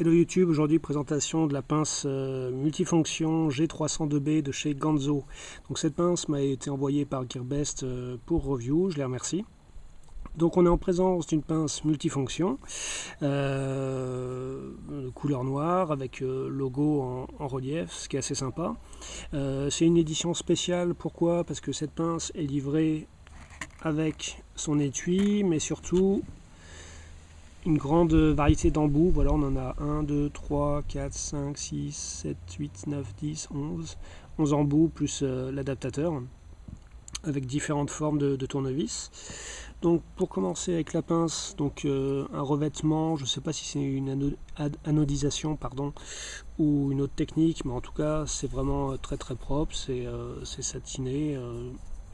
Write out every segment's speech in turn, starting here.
Hello YouTube, aujourd'hui présentation de la pince multifonction G302B de chez Ganzo. Donc cette pince m'a été envoyée par Gearbest pour review, je les remercie. Donc on est en présence d'une pince multifonction, de couleur noire avec logo en relief, ce qui est assez sympa. C'est une édition spéciale, pourquoi? Parce que cette pince est livrée avec son étui, mais surtout une grande variété d'embouts. Voilà, on en a 1, 2, 3, 4, 5, 6, 7, 8, 9, 10, 11 embouts plus l'adaptateur avec différentes formes de tournevis. Donc pour commencer avec la pince, donc un revêtement, je ne sais pas si c'est une anodisation ou une autre technique, mais en tout cas c'est vraiment très très propre, c'est satiné,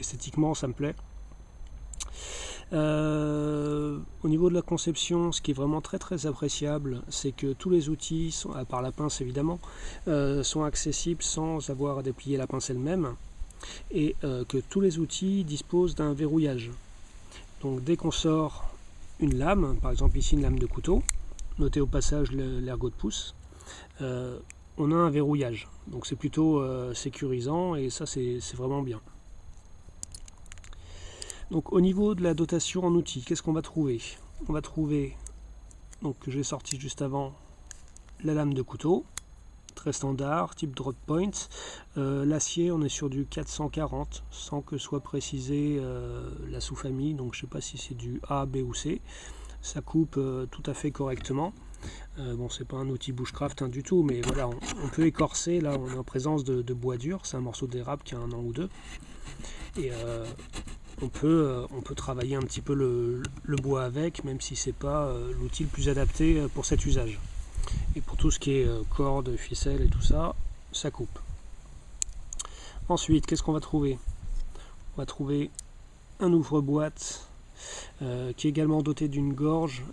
esthétiquement ça me plaît. Au niveau de la conception, ce qui est vraiment très très appréciable, c'est que tous les outils, à part la pince évidemment, sont accessibles sans avoir à déplier la pince elle-même, et que tous les outils disposent d'un verrouillage. Donc dès qu'on sort une lame, par exemple ici une lame de couteau, notez au passage l'ergot de pouce, on a un verrouillage, donc c'est plutôt sécurisant et ça c'est vraiment bien. Donc au niveau de la dotation en outils, qu'est-ce qu'on va trouver? On va trouver, donc que j'ai sorti juste avant, la lame de couteau, très standard, type drop point. L'acier, on est sur du 440, sans que soit précisé la sous-famille, donc je ne sais pas si c'est du A, B ou C. Ça coupe tout à fait correctement. Bon, c'est pas un outil bushcraft du tout, mais voilà, on peut écorcer, là on est en présence de bois dur, c'est un morceau d'érable qui a 1 an ou 2. Et on peut travailler un petit peu le bois avec, même si c'est pas l'outil le plus adapté pour cet usage. Et pour tout ce qui est cordes, ficelles et tout ça, ça coupe. Ensuite, qu'est-ce qu'on va trouver? On va trouver un ouvre-boîte qui est également doté d'une gorge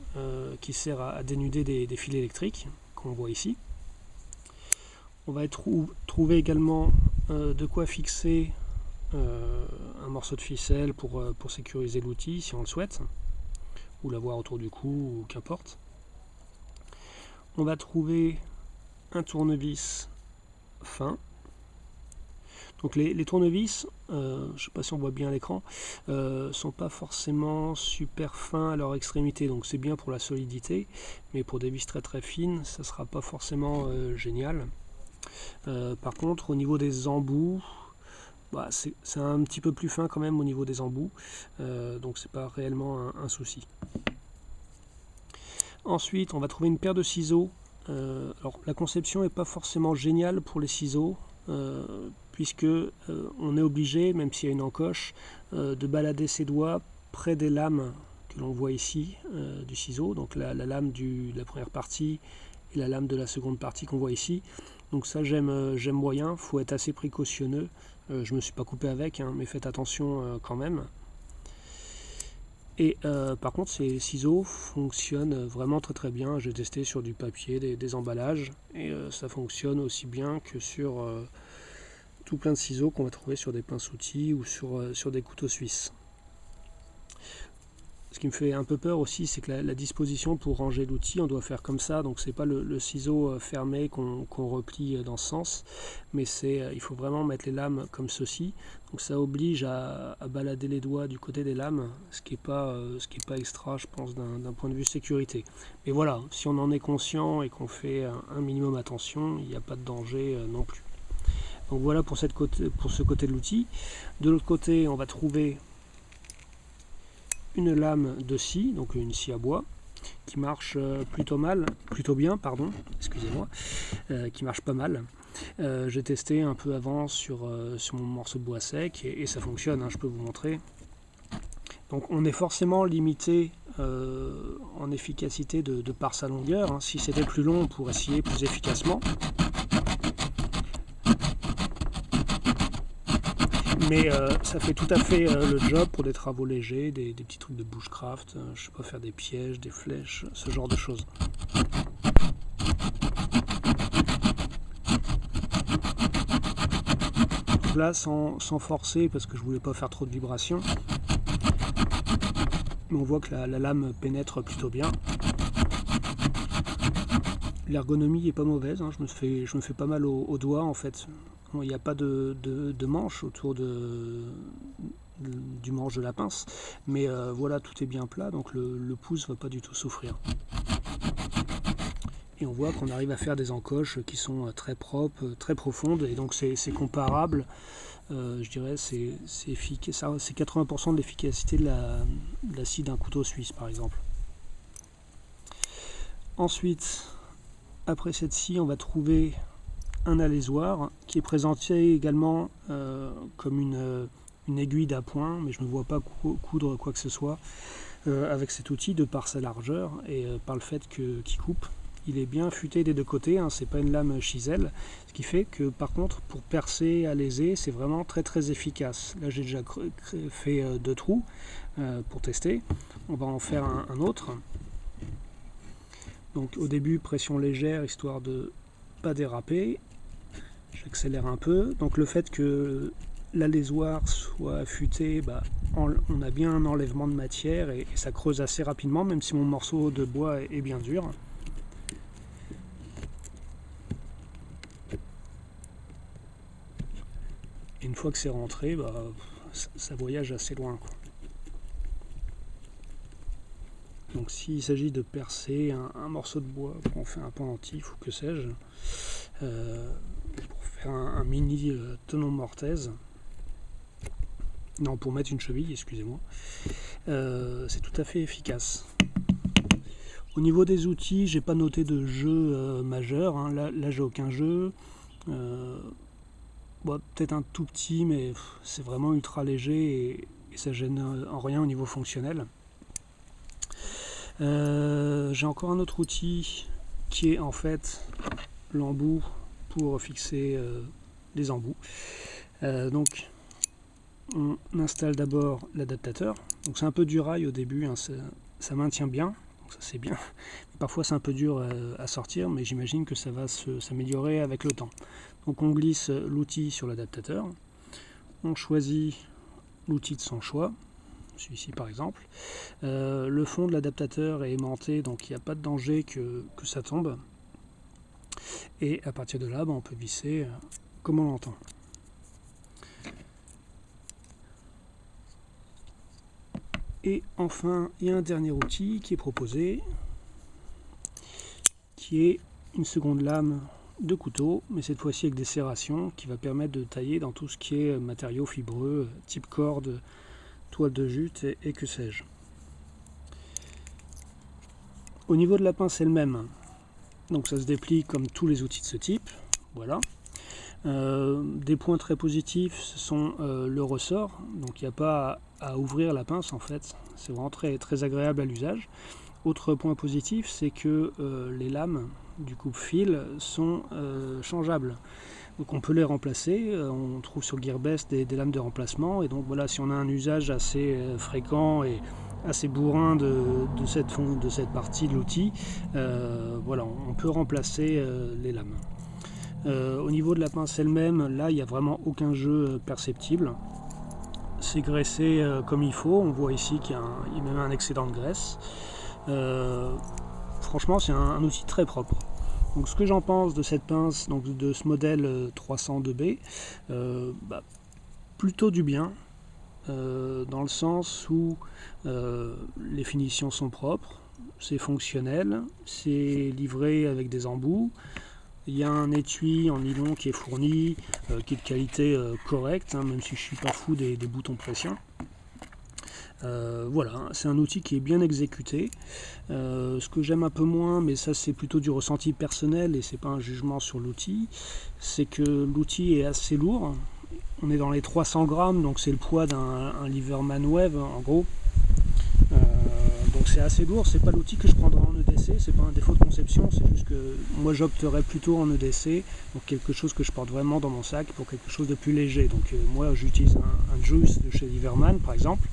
qui sert à dénuder des fils électriques qu'on voit ici. On va trouver également de quoi fixer un morceau de ficelle pour sécuriser l'outil si on le souhaite, ou l'avoir autour du cou, ou qu'importe. On va trouver un tournevis fin. Donc les tournevis, je ne sais pas si on voit bien à l'écran, sont pas forcément super fins à leur extrémité, donc c'est bien pour la solidité, mais pour des vis très très fines, ça sera pas forcément génial. Par contre, au niveau des embouts, c'est un petit peu plus fin quand même au niveau des embouts, donc c'est pas réellement un souci. Ensuite, on va trouver une paire de ciseaux. Alors la conception n'est pas forcément géniale pour les ciseaux, puisque on est obligé, même s'il y a une encoche, de balader ses doigts près des lames que l'on voit ici du ciseau, donc la lame de la première partie et la lame de la seconde partie qu'on voit ici. Donc ça j'aime moyen, il faut être assez précautionneux. Je ne me suis pas coupé avec, mais faites attention quand même. Et par contre ces ciseaux fonctionnent vraiment très très bien. J'ai testé sur du papier, des emballages, et ça fonctionne aussi bien que sur tout plein de ciseaux qu'on va trouver sur des pinces-outils ou sur des couteaux suisses. Ce qui me fait un peu peur aussi, c'est que la disposition pour ranger l'outil, on doit faire comme ça, donc c'est pas le ciseau fermé qu'on replie dans ce sens, mais il faut vraiment mettre les lames comme ceci, donc ça oblige à balader les doigts du côté des lames, ce qui est pas extra, je pense, d'un point de vue sécurité. Mais voilà, si on en est conscient et qu'on fait un minimum attention, il n'y a pas de danger non plus. Donc voilà pour ce côté de l'outil. De l'autre côté, on va trouver une lame de scie, donc une scie à bois, qui marche plutôt bien, excusez-moi, qui marche pas mal. J'ai testé un peu avant sur mon morceau de bois sec et ça fonctionne, je peux vous montrer. Donc on est forcément limité en efficacité de par sa longueur. Si c'était plus long, on pourrait scier plus efficacement. Mais ça fait tout à fait le job pour des travaux légers, des petits trucs de bushcraft, je sais pas, faire des pièges, des flèches, ce genre de choses. Donc là, sans forcer, parce que je voulais pas faire trop de vibrations, mais on voit que la lame pénètre plutôt bien. l'ergonomie est pas mauvaise, hein. Je me fais pas mal au doigt en fait. Bon, il n'y a pas de manche autour du manche de la pince, mais voilà, tout est bien plat, donc le pouce va pas du tout souffrir. Et on voit qu'on arrive à faire des encoches qui sont très propres, très profondes, et donc c'est comparable. Je dirais c'est 80% de l'efficacité de la scie d'un couteau suisse par exemple. Ensuite, après cette scie, on va trouver un alaisoir qui est présenté également comme une aiguille d'appoint, mais je ne vois pas coudre quoi que ce soit avec cet outil de par sa largeur et par le fait qu'il coupe. Il est bien futé des deux côtés, hein, c'est pas une lame chisel, ce qui fait que par contre pour percer, alaiser, c'est vraiment très très efficace. Là j'ai déjà fait 2 trous pour tester, on va en faire un autre. Donc au début pression légère histoire de pas déraper, j'accélère un peu, donc le fait que l'alaisoir soit affûté, on a bien un enlèvement de matière et ça creuse assez rapidement même si mon morceau de bois est bien dur. Et une fois que c'est rentré, ça voyage assez loin, quoi. Donc s'il s'agit de percer un morceau de bois pour en faire un pendentif ou que sais-je, pour faire un mini tenon mortaise, non, pour mettre une cheville, excusez-moi, c'est tout à fait efficace. Au niveau des outils, j'ai pas noté de jeu majeur, hein. Là j'ai aucun jeu. Peut-être un tout petit, mais c'est vraiment ultra léger et ça gêne en rien au niveau fonctionnel. J'ai encore un autre outil qui est en fait l'embout pour fixer les embouts. Donc on installe d'abord l'adaptateur. Donc c'est un peu du rail au début, hein, ça maintient bien, donc ça c'est bien. Parfois c'est un peu dur à sortir, mais j'imagine que ça va s'améliorer avec le temps. Donc on glisse l'outil sur l'adaptateur, on choisit l'outil de son choix, celui-ci par exemple. Le fond de l'adaptateur est aimanté, donc il n'y a pas de danger que ça tombe. Et à partir de là, on peut visser comme on l'entend. Et enfin, il y a un dernier outil qui est proposé, qui est une seconde lame de couteau, mais cette fois-ci avec des serrations, qui va permettre de tailler dans tout ce qui est matériaux fibreux, type corde, toile de jute et que sais-je. Au niveau de la pince elle-même, donc ça se déplie comme tous les outils de ce type, voilà. Des points très positifs, ce sont le ressort, donc il n'y a pas à ouvrir la pince en fait, c'est vraiment très, très agréable à l'usage. Autre point positif, c'est que les lames du coupe-fil sont changeables. Donc on peut les remplacer, on trouve sur Gearbest des lames de remplacement, et donc voilà, si on a un usage assez fréquent et assez bourrin de cette partie de l'outil, voilà, on peut remplacer les lames. Au niveau de la pince elle-même, là il n'y a vraiment aucun jeu perceptible. C'est graissé comme il faut, on voit ici qu'il y a même un excédent de graisse. Franchement c'est un outil très propre. Donc ce que j'en pense de cette pince, donc de ce modèle 302B, plutôt du bien, dans le sens où les finitions sont propres, c'est fonctionnel, c'est livré avec des embouts. Il y a un étui en nylon qui est fourni, qui est de qualité correcte, hein, même si je ne suis pas fou des boutons pression. Voilà, c'est un outil qui est bien exécuté. Ce que j'aime un peu moins, mais ça c'est plutôt du ressenti personnel et c'est pas un jugement sur l'outil, c'est que l'outil est assez lourd. On est dans les 300 grammes, donc c'est le poids d'un Liverman Wave en gros. Donc c'est assez lourd, c'est pas l'outil que je prendrai en EDC, c'est pas un défaut de conception, c'est juste que moi j'opterais plutôt en EDC, donc quelque chose que je porte vraiment dans mon sac pour quelque chose de plus léger. Donc moi j'utilise un Juice de chez Liverman par exemple.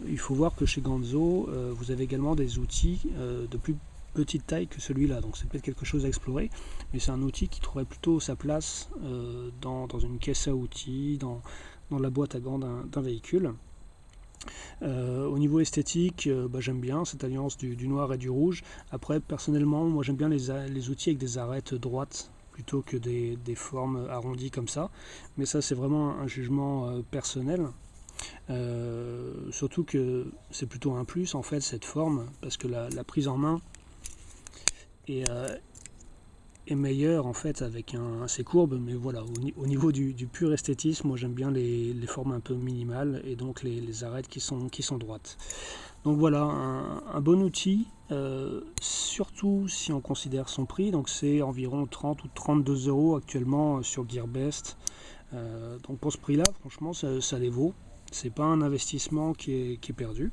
Il faut voir que chez Ganzo, vous avez également des outils de plus petite taille que celui-là, donc c'est peut-être quelque chose à explorer, mais c'est un outil qui trouverait plutôt sa place dans une caisse à outils, dans la boîte à gants d'un véhicule. Au niveau esthétique, j'aime bien cette alliance du noir et du rouge. Après, personnellement, moi j'aime bien les outils avec des arêtes droites plutôt que des formes arrondies comme ça. Mais ça, c'est vraiment un jugement personnel. Surtout que c'est plutôt un plus en fait cette forme, parce que la prise en main est meilleure en fait avec ces courbes. Mais voilà, au niveau du pur esthétisme, moi j'aime bien les formes un peu minimales et donc les arêtes qui sont droites. Donc voilà, un bon outil, surtout si on considère son prix. Donc c'est environ 30 ou 32 euros actuellement sur Gearbest. Donc pour ce prix là, franchement ça les vaut. C'est pas un investissement qui est perdu.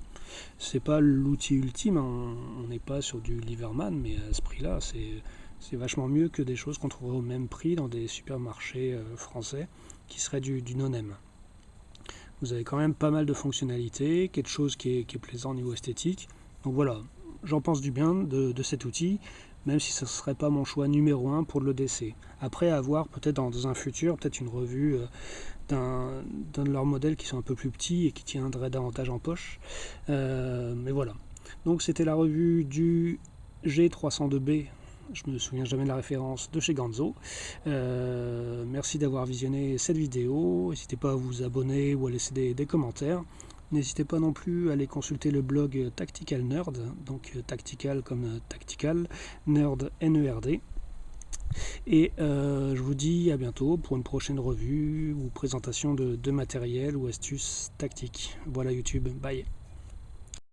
C'est pas l'outil ultime, hein. On n'est pas sur du Liverman, mais à ce prix là c'est vachement mieux que des choses qu'on trouverait au même prix dans des supermarchés français qui seraient du non-M. Vous avez quand même pas mal de fonctionnalités, quelque chose qui est plaisant au niveau esthétique. Donc voilà, j'en pense du bien de cet outil, même si ce ne serait pas mon choix numéro 1 pour l'EDC. Après, avoir peut-être dans un futur, peut-être une revue d'un de leurs modèles qui sont un peu plus petits et qui tiendraient davantage en poche. Mais voilà. Donc c'était la revue du G302B. Je me souviens jamais de la référence, de chez Ganzo. Merci d'avoir visionné cette vidéo. N'hésitez pas à vous abonner ou à laisser des commentaires. N'hésitez pas non plus à aller consulter le blog Tactical Nerd, donc tactical comme tactical, nerd N-E-R-D. Et je vous dis à bientôt pour une prochaine revue ou présentation de matériel ou astuces tactiques. Voilà YouTube, bye.